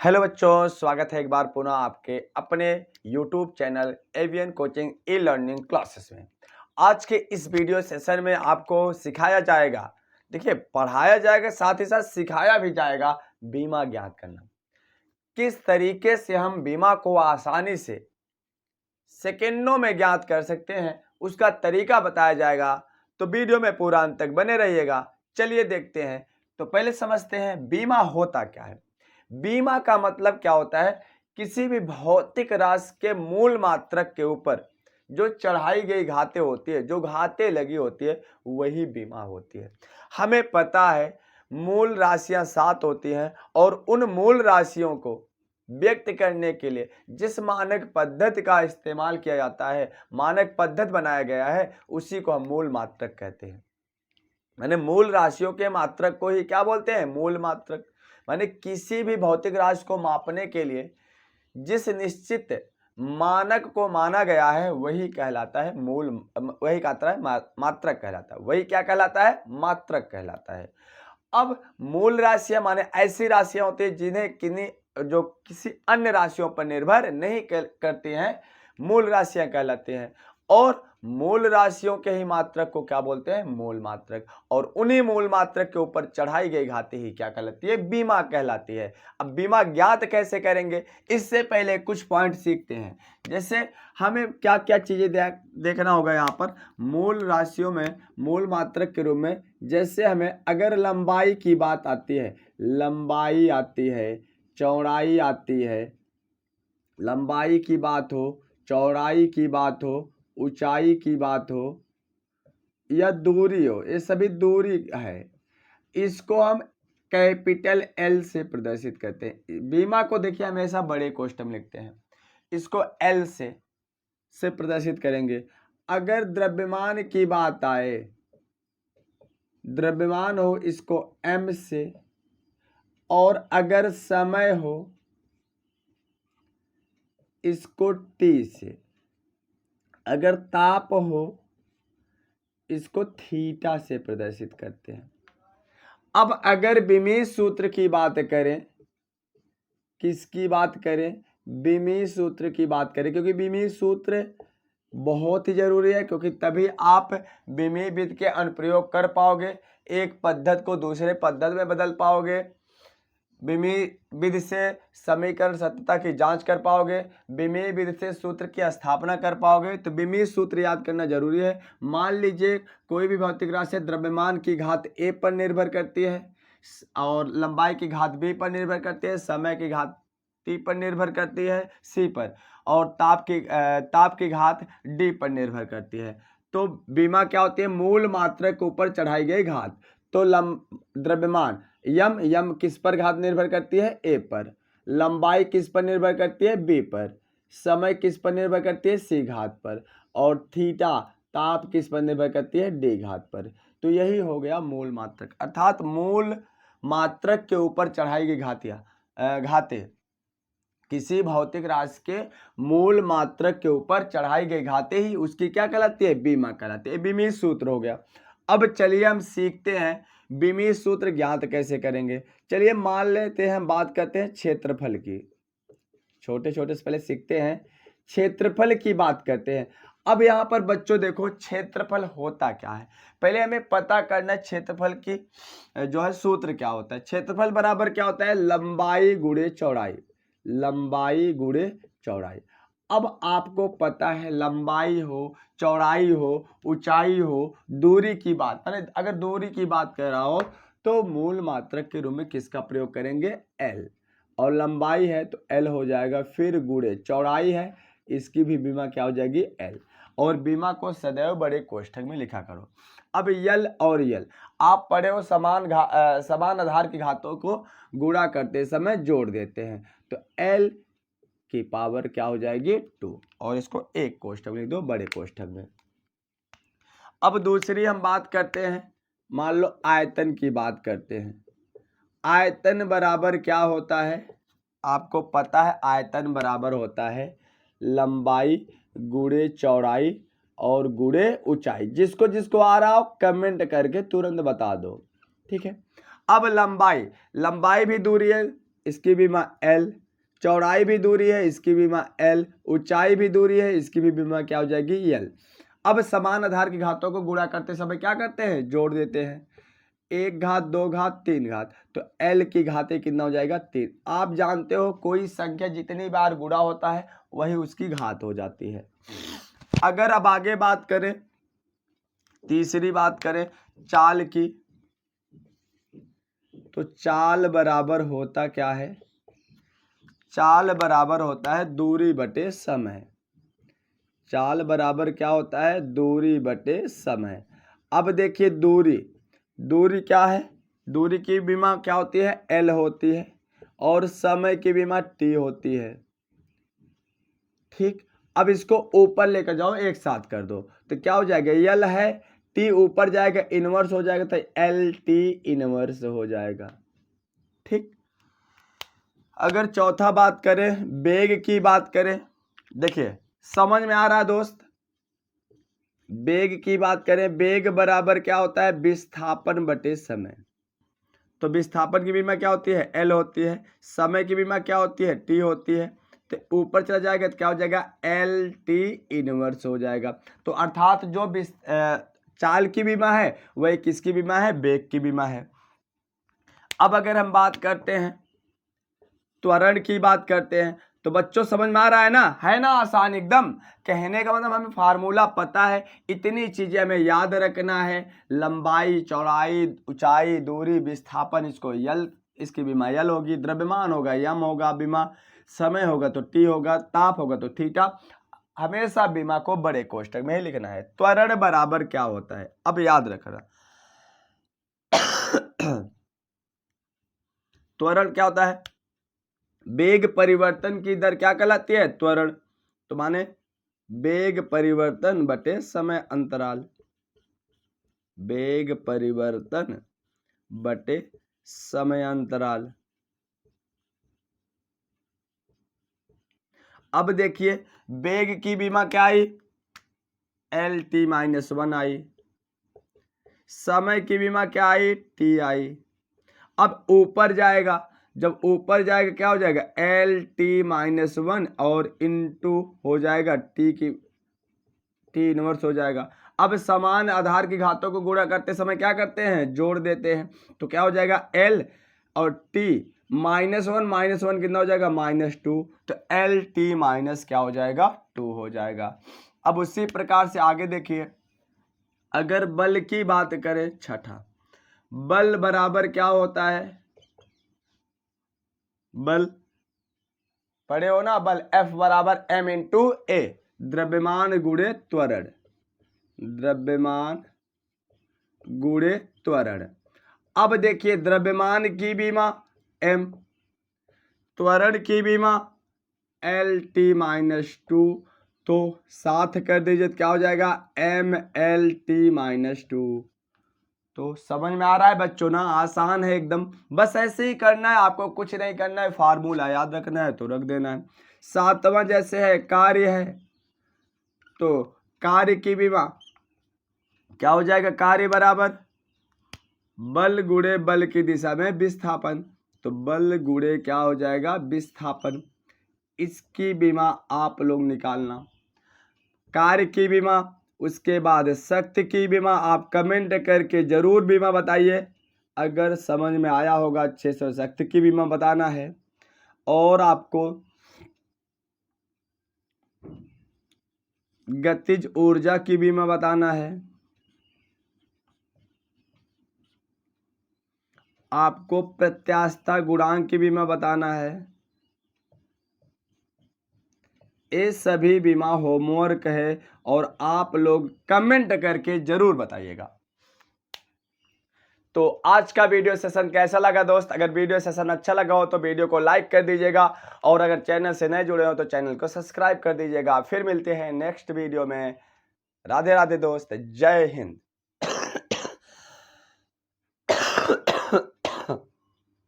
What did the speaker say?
Hello बच्चों, स्वागत है एक बार पुनः आपके अपने YouTube channel avian coaching e learning classes में। आज के इस वीडियो सेशन में आपको सिखाया जाएगा, देखिए पढ़ाया जाएगा साथ ही साथ सिखाया भी जाएगा बीमा ज्ञात करना। किस तरीके से हम बीमा को आसानी से सेकेंडों में ज्ञात कर सकते हैं उसका तरीका बताया जाएगा, तो वीडियो में पूरा अंत तक बने रहिएगा। चलिए देखते हैं। तो पहले समझते हैं बीमा होता क्या है। बीमा का मतलब क्या होता है, किसी भी भौतिक राशि के मूल मात्रक के ऊपर जो चढ़ाई गई घातें होती है, जो घातें लगी होती है, वही बीमा होती है। हमें पता है मूल राशियां 7 होती हैं और उन मूल राशियों को व्यक्त करने के लिए जिस मानक पद्धति का इस्तेमाल किया जाता है, मानक पद्धति बनाया गया है, उसी को हम मूल मात्रक कहते हैं। माने मूल राशियों के मात्रक को ही क्या बोलते हैं, मूल मात्रक। माने किसी भी भौतिक राशि को मापने के लिए जिस निश्चित मानक को माना गया है वही कहलाता है मूल, वही कहता है मात्रक कहलाता है। वही क्या कहलाता है, मात्रक कहलाता है। अब मूल राशियां माने ऐसी राशियां होती है जिन्हें जो किसी अन्य राशियों पर निर्भर नहीं करती हैं, मूल राशियां कहलाती हैं। और मूल राशियों के ही मात्रक को क्या बोलते हैं, मूल मात्रक। और उन्हीं मूल मात्रक के ऊपर चढ़ाई गई घाती ही क्या कहलाती है, बीमा कहलाती है। अब बीमा ज्ञात कैसे करेंगे, इससे पहले कुछ पॉइंट सीखते हैं। जैसे हमें क्या क्या चीजें देखना होगा यहाँ पर मूल राशियों में मूल मात्रक के रूप में। जैसे हमें अगर लंबाई की बात आती है, लंबाई आती है, चौड़ाई आती है, लंबाई की बात हो, चौड़ाई की बात हो, ऊंचाई की बात हो या दूरी हो, ये सभी दूरी है। इसको हम कैपिटल एल से प्रदर्शित करते हैं। बीमा को देखिए हमेशा बड़े कोष्ठक में लिखते हैं, इसको एल से प्रदर्शित करेंगे। अगर द्रव्यमान की बात आए, द्रव्यमान हो, इसको एम से। और अगर समय हो, इसको टी से। अगर ताप हो, इसको थीटा से प्रदर्शित करते हैं। अब अगर बीमीय सूत्र की बात करें, किसकी बात करें, बीमीय सूत्र की बात करें, क्योंकि बीमीय सूत्र बहुत ही जरूरी है, क्योंकि तभी आप बीमीय विधि के अनुप्रयोग कर पाओगे, एक पद्धति को दूसरे पद्धति में बदल पाओगे, बीमीय विधि से समीकरण सत्यता की जांच कर पाओगे, बीमीय विधि से सूत्र की स्थापना कर पाओगे। तो बीमीय सूत्र याद करना जरूरी है। मान लीजिए कोई भी भौतिक राशि द्रव्यमान की घात ए पर निर्भर करती है और लंबाई की घात बी पर निर्भर करती है, समय की घात टी पर निर्भर करती है सी पर, और ताप की घात डी पर निर्भर करती है। तो बीमा क्या होती है, मूल मात्रक के ऊपर चढ़ाई गई घात। तो द्रव्यमान यम किस पर घात निर्भर करती है, ए पर। लंबाई किस पर निर्भर करती है, बी पर। समय किस पर निर्भर करती है, सी घात पर। और थीटा ताप किस पर निर्भर करती है, डी घात पर। तो यही हो गया मूल मात्रक, अर्थात मूल मात्रक के ऊपर चढ़ाई गई घातें। किसी भौतिक राशि के मूल मात्रक के ऊपर चढ़ाई गई घातें ही उसकी क्या कहलाती है, बीमा कहलाती है। बीमीय सूत्र हो गया। अब चलिए हम सीखते हैं बीमीय सूत्र ज्ञात कैसे करेंगे। चलिए मान लेते हैं, बात करते हैं क्षेत्रफल की। छोटे छोटे से पहले सीखते हैं, क्षेत्रफल की बात करते हैं। अब यहाँ पर बच्चों देखो क्षेत्रफल होता क्या है, पहले हमें पता करना है क्षेत्रफल की जो है सूत्र क्या होता है। क्षेत्रफल बराबर क्या होता है, लंबाई गुणे चौड़ाई, लंबाई गुणे चौड़ाई। अब आपको पता है लंबाई हो, चौड़ाई हो, ऊंचाई हो, दूरी की बात, माने अगर दूरी की बात कर रहा हो तो मूल मात्रक के रूप में किसका प्रयोग करेंगे, एल। और लंबाई है तो एल हो जाएगा, फिर गुणे चौड़ाई है, इसकी भी बीमा क्या हो जाएगी, एल। और बीमा को सदैव बड़े कोष्ठक में लिखा करो। अब यल और यल आप पढ़े हो, समान आधार की घातों को गुणा करते समय जोड़ देते हैं, तो एल की पावर क्या हो जाएगी, 2। और इसको एक कोष्ठक में लिख दो, बड़े कोष्ठक में। अब दूसरी हम बात करते हैं, मान लो आयतन की बात करते हैं। आयतन बराबर क्या होता है, आपको पता है आयतन बराबर होता है लंबाई गुणे चौड़ाई और गुणे ऊंचाई। जिसको जिसको आ रहा हो कमेंट करके तुरंत बता दो, ठीक है। अब लंबाई भी दूरी है, इसकी बीमा l, चौड़ाई भी दूरी है, इसकी बीमा l, ऊंचाई भी दूरी है, इसकी भी बीमा क्या हो जाएगी l। अब समान आधार की घातों को गुणा करते समय क्या करते हैं, जोड़ देते हैं, 1 घात 2 घात 3 घात, तो l की घातें कितना हो जाएगा 3। आप जानते हो कोई संख्या जितनी बार गुणा होता है वही उसकी घात हो जाती है। अगर अब आगे बात करें, तीसरी बात करें चाल की, तो चाल बराबर होता क्या है, चाल बराबर होता है दूरी बटे समय। चाल बराबर क्या होता है, दूरी बटे समय। अब देखिए दूरी क्या है, दूरी की बीमा क्या होती है, l होती है, और समय की बीमा t होती है। ठीक, अब इसको ऊपर लेकर जाओ, एक साथ कर दो, तो क्या हो जाएगा, l है, t ऊपर जाएगा, इनवर्स हो जाएगा, तो l t इनवर्स हो जाएगा। ठीक, अगर चौथा बात करें, वेग की बात करें, देखिए समझ में आ रहा है दोस्त, वेग की बात करें, वेग बराबर क्या होता है, विस्थापन बटे समय। तो विस्थापन की बीमा क्या होती है, l होती है, समय की बीमा क्या होती है, t होती है, तो ऊपर चला जाएगा तो क्या हो जाएगा, l t इनवर्स हो जाएगा। तो अर्थात जो चाल की बीमा है वह किसकी बीमा है, वेग की बीमा है। अब अगर हम बात करते हैं त्वरण की बात करते हैं, तो बच्चों समझ में आ रहा है ना आसान एकदम। कहने का मतलब हमें फार्मूला पता है, इतनी चीजें हमें याद रखना है, लंबाई, चौड़ाई, ऊंचाई, दूरी, विस्थापन, इसको यल, इसकी बीमा यल होगी, द्रव्यमान होगा यम होगा, बीमा समय होगा तो टी होगा, ताप होगा तो थीटा। हमेशा बीमा को बड़े कोष्टक में ही लिखना है। त्वरण बराबर क्या होता है, अब याद रखना, त्वरण क्या होता है, वेग परिवर्तन की दर क्या कहलाती है, त्वरण। तो माने वेग परिवर्तन बटे समय अंतराल, वेग परिवर्तन बटे समय अंतराल। अब देखिए वेग की बीमा क्या आई, LT-1 आई, समय की बीमा क्या आई, T आई। अब ऊपर जाएगा, जब ऊपर जाएगा क्या हो जाएगा, LT-1 और इनटू हो जाएगा T इनवर्स हो जाएगा। अब समान आधार की घातों को गुणा करते समय क्या करते हैं, जोड़ देते हैं, तो क्या हो जाएगा, L और T -1 कितना हो जाएगा, -2, तो LT माइनस क्या हो जाएगा, 2 हो जाएगा। अब उसी प्रकार से आगे देखिए, अगर बल की बात करें, छठा, बल बराबर क्या होता है, बल पढ़े हो ना, बल F बराबर m इंटू ए, द्रव्यमान गुणे त्वरण, द्रव्यमान गुणे त्वरण। अब देखिए द्रव्यमान की बीमा m, त्वरण की बीमा LT-2, तो साथ कर दीजिए तो क्या हो जाएगा, MLT-2। तो समझ में आ रहा है बच्चों ना, आसान है एकदम, बस ऐसे ही करना है, आपको कुछ नहीं करना है, फार्मूला याद रखना है तो रख देना है। सातवां जैसे है कार्य है, तो कार्य की बीमा क्या हो जाएगा, कार्य बराबर बल गुणे बल की दिशा में विस्थापन, तो बल गुणे क्या हो जाएगा, विस्थापन। इसकी बीमा आप लोग निकालना, कार्य की बीमा, उसके बाद शक्ति की बीमा। आप कमेंट करके जरूर बीमा बताइए, अगर समझ में आया होगा अच्छे से। शक्ति की बीमा बताना है, और आपको गतिज ऊर्जा की बीमा बताना है, आपको प्रत्यास्थता गुणांक की बीमा बताना है। ये सभी बीमा होमवर्क है, और आप लोग कमेंट करके जरूर बताइएगा। तो आज का वीडियो सेशन कैसा लगा दोस्त, अगर वीडियो सेशन अच्छा लगा हो तो वीडियो को लाइक कर दीजिएगा, और अगर चैनल से नए जुड़े हो तो चैनल को सब्सक्राइब कर दीजिएगा। फिर मिलते हैं नेक्स्ट वीडियो में। राधे राधे दोस्त, जय हिंद।